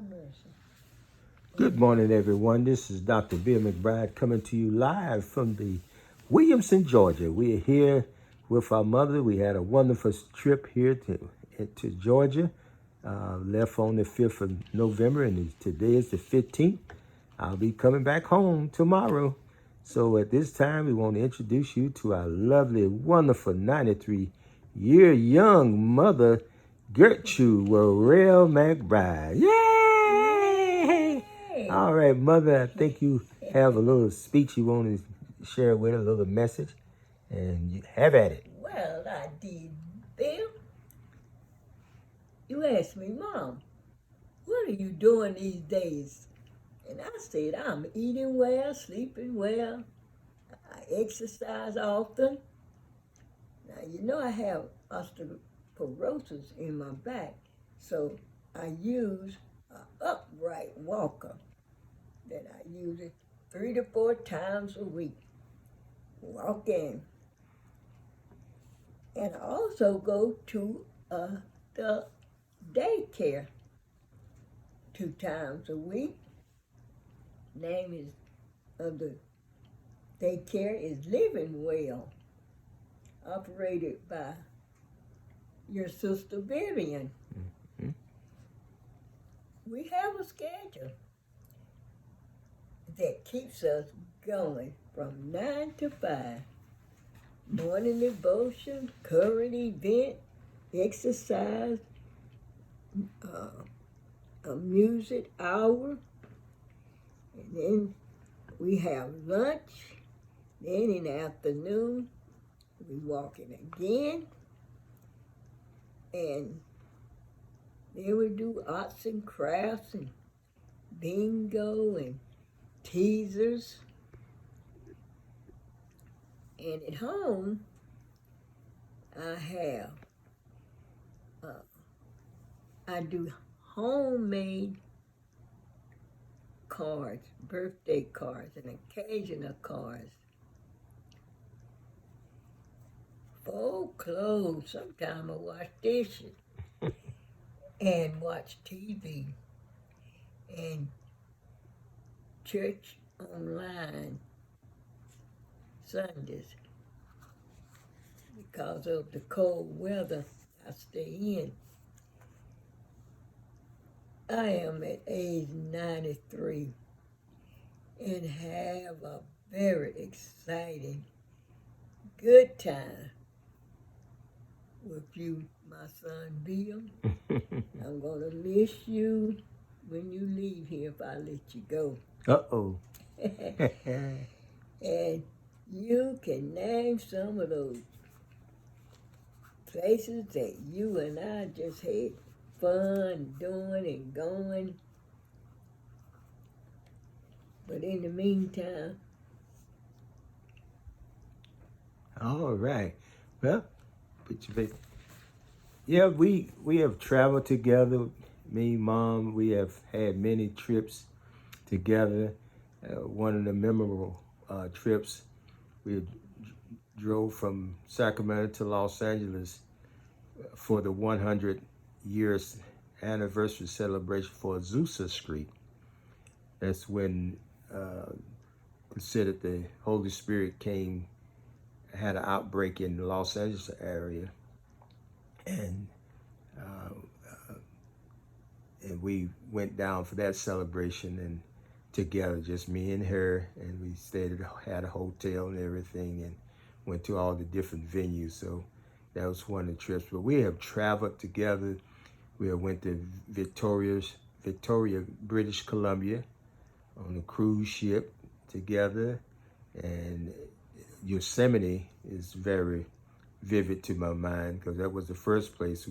mercy. Good morning, everyone. This is Dr. Bill McBride coming to you live from the Williamson, Georgia. We are here with our mother. We had a wonderful trip here to Georgia. Left on the 5th of November, and today is the 15th. I'll be coming back home tomorrow. So at this time, we want to introduce you to our lovely, wonderful 93-year young mother, Gertrude Worrell McBride. Yay! All right, Mother, I think you have a little speech you want to share with us, a little message, and you have at it. Well, I did, Bill. You asked me, Mom, what are you doing these days? And I said, I'm eating well, sleeping well. I exercise often. Now, you know I have osteoporosis in my back, so I use an upright walker that I use it 3 to 4 times a week. Walk in. And I also go to the daycare 2 times a week. Name is of the daycare is Living Well, operated by your sister Vivian. Mm-hmm. We have a schedule that keeps us going from 9 to 5. Morning devotion, current event, exercise, a music hour, and then we have lunch. Then in the afternoon, we walking again, and then we do arts and crafts and bingo and teasers. And at home, I do homemade cards, birthday cards, and occasional cards. Fold clothes. Sometimes I wash dishes and watch TV and church online Sundays. Because of the cold weather I stay in. I am at age 93 and have a very exciting, good time with you, my son Bill. I'm going to miss you when you leave here if I let you go. Uh-oh. And you can name some of those places that you and I just had fun doing and going. But in the meantime. All right. Well, yeah, we have traveled together. Me, Mom, we have had many trips together. One of the memorable trips, we drove from Sacramento to Los Angeles for the 100 years anniversary celebration for Azusa Street. That's when considered the Holy Spirit had an outbreak in the Los Angeles area, and we went down for that celebration and together, just me and her, and we had a hotel and everything, and went to all the different venues. So that was one of the trips. But we have traveled together. We went to Victoria, British Columbia, on a cruise ship together, and Yosemite is very vivid to my mind because that was the first place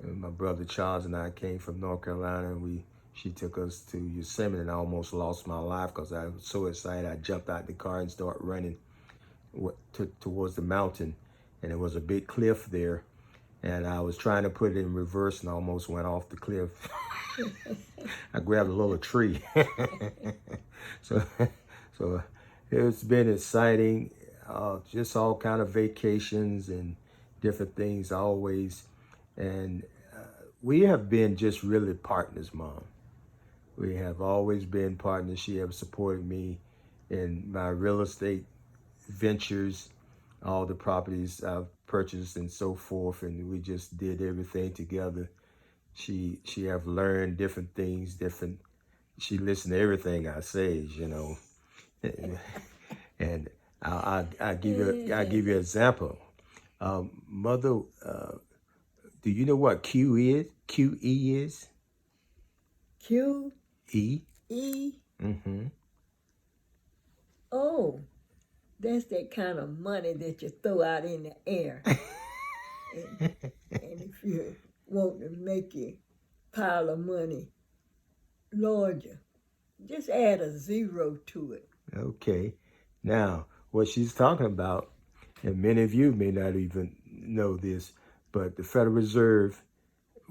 my brother Charles and I came from North Carolina, and she took us to Yosemite, and I almost lost my life because I was so excited. I jumped out the car and started running towards the mountain, and there was a big cliff there, and I was trying to put it in reverse and almost went off the cliff. I grabbed a little tree. so it's been exciting, just all kind of vacations and different things always. And we have been just really partners, Mom. We have always been partners. She has supported me in my real estate ventures, all the properties I've purchased and so forth, and we just did everything together. She have learned different things, different. She listened to everything I say, and I give you an example. Mother, do you know what Q is? QE is Q E. E. Mm-hmm. Oh, that's that kind of money that you throw out in the air. And, and if you want to make a pile of money larger, just add a zero to it. Okay. Now, what she's talking about, and many of you may not even know this, but the Federal Reserve,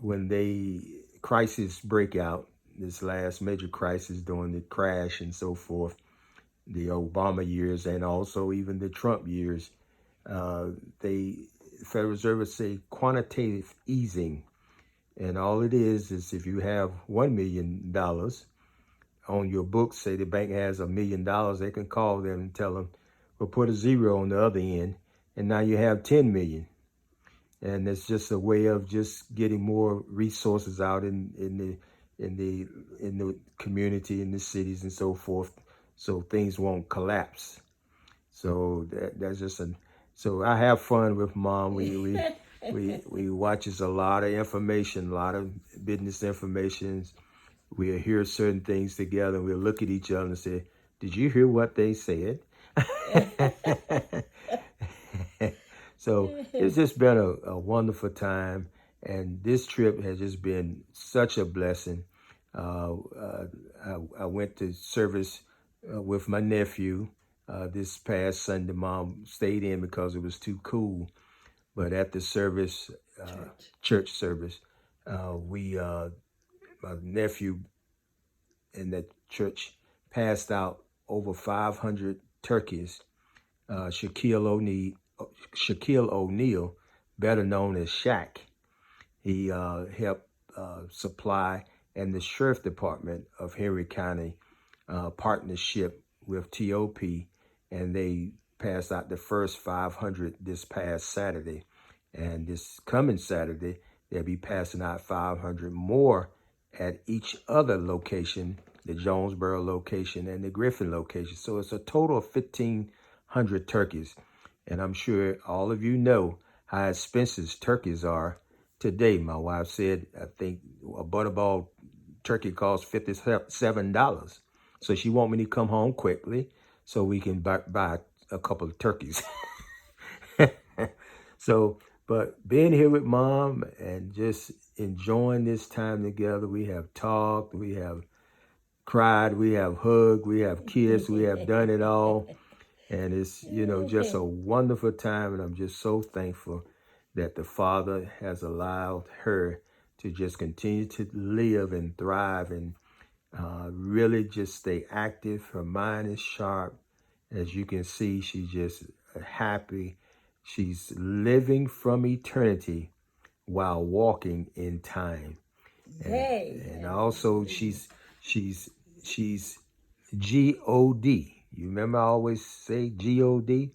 when they crisis break out, this last major crisis during the crash and so forth, the Obama years and also even the Trump years, they Federal Reserve would say quantitative easing, and all it is if you have $1 million on your books, say the bank has $1 million, they can call them and tell them, "We'll put a zero on the other end," and now you have 10 million. And it's just a way of just getting more resources out in the community, in the cities, and so forth, so things won't collapse. So that's just a. So I have fun with mom. We watches a lot of information, a lot of business information. We'll hear certain things together, and we'll look at each other and say, "Did you hear what they said?" So it's just been a wonderful time, and this trip has just been such a blessing. I went to service with my nephew this past Sunday. Mom stayed in because it was too cool, but at the service, church service, we my nephew in that church passed out over 500 turkeys. Shaquille O'Neal, better known as Shaq, he helped supply, and the sheriff department of Henry County partnership with TOP, and they passed out the first 500 this past Saturday, and this coming Saturday they'll be passing out 500 more at each other location, the Jonesboro location and the Griffin location. So it's a total of 1,500 turkeys. And I'm sure all of you know how expensive turkeys are today. My wife said, I think a butterball turkey costs $57. So she want me to come home quickly so we can buy a couple of turkeys. So, but being here with mom and just enjoying this time together, we have talked, we have cried, we have hugged, we have kissed, we have done it all. And it's, just a wonderful time. And I'm just so thankful that the Father has allowed her to just continue to live and thrive and really just stay active. Her mind is sharp. As you can see, she's just happy. She's living from eternity while walking in time. And also she's G-O-D. You remember I always say G-O-D?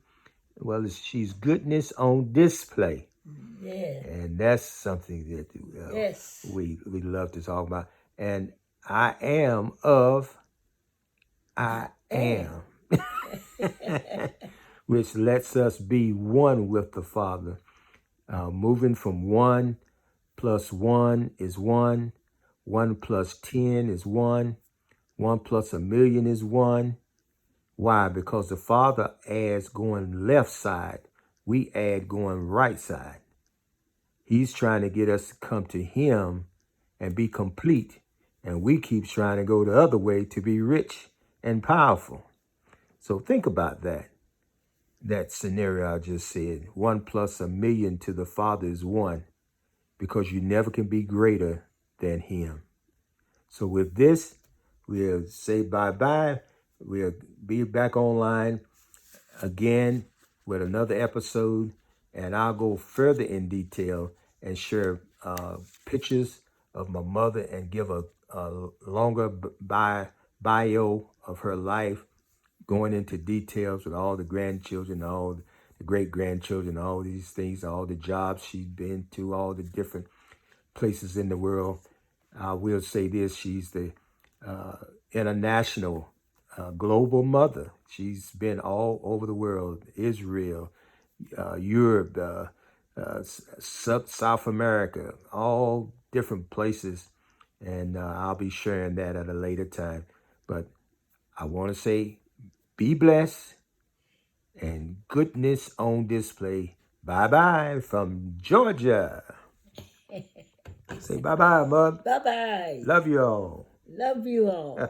Well, she's goodness on display. Yeah. And that's something that we love to talk about. And I am of I am. Which lets us be one with the Father. Moving from 1 plus 1 is 1. 1 plus 10 is 1. 1 plus 1,000,000 is 1. Why? Because the Father adds going left side. We add going right side. He's trying to get us to come to him and be complete. And we keep trying to go the other way to be rich and powerful. So think about that scenario I just said. 1 plus 1,000,000 to the Father is 1, because you never can be greater than him. So with this, we'll say bye-bye. We'll be back online again with another episode, and I'll go further in detail and share pictures of my mother and give a longer bio of her life, going into details with all the grandchildren, all the great grandchildren, all these things, all the jobs she's been to, all the different places in the world. I will say this: she's the international, global mother. She's been all over the world: Israel, Europe, South America, all different places. And I'll be sharing that at a later time. But I want to say, be blessed and goodness on display. Bye bye from Georgia. Say bye bye, Mom. Bye bye. Love you all. Love you all.